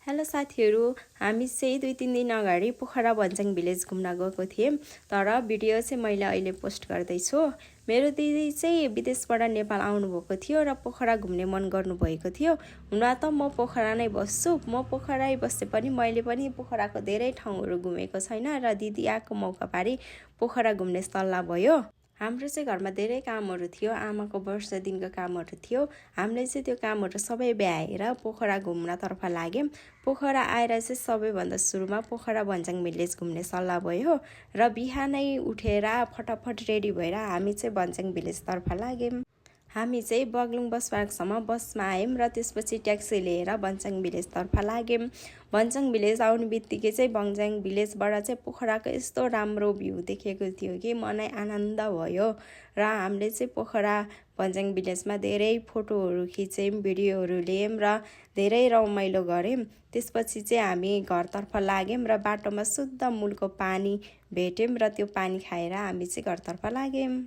Hello साथीहरू, हामी चाहिँ 2-3 दिन अगाडि पोखरा भन्ज्याङ भिलेज घुम्न गएको थियौँ। तर भिडियो चाहिँ मैले अहिले पोस्ट गर्दैछु। मेरो दिदी चाहिँ विदेशबाट नेपाल आउनुभएको थियो र पोखरा घुम्ने मन गर्नुभएको थियो। हुन त म पोखरा नै बस्छु। म पोखरै बसे पनि मैले पनि पोखराको धेरै ठाउँहरू घुमेको छैन र दिदी आएको मौका पारी पोखरा घुम्ने सल्लाह भयो। हाम्रो चाहिँ घरमा धेरै कामहरू थियो, आमाको वर्ष दिनको कामहरू थियो। हामीले चाहिँ त्यो कामहरू सबै भ्याएर पोखरा घुम्नतर्फ लाग्यौँ। पोखरा आएर चाहिँ सबैभन्दा सुरुमा पोखरा भन्ज्याङ भिलेज घुम्ने सल्लाह भयो र बिहानै उठेर फटाफट रेडी भएर हामी चाहिँ भन्ज्याङ भिलेजतर्फ लाग्यौँ। हामी चाहिँ बगलुङ बस पार्कसम्म बसमा आयौँ र त्यसपछि ट्याक्सी लिएर भन्ज्याङ भिलेजतर्फ लाग्यौँ। भन्ज्याङ भिलेज आउने बित्तिकै चाहिँ भन्ज्याङ भिलेजबाट चाहिँ पोखराको यस्तो राम्रो भ्यू देखेको थियो कि मनै आनन्द भयो र हामीले चाहिँ पोखरा भन्ज्याङ भिलेजमा धेरै फोटोहरू खिच्यौँ, भिडियोहरू लियौँ र धेरै रमाइलो गऱ्यौँ। त्यसपछि चाहिँ हामी घरतर्फ लाग्यौँ र बाटोमा शुद्ध मूलको पानी भेट्यौँ र त्यो पानी खाएर हामी चाहिँ घरतर्फ लाग्यौँ।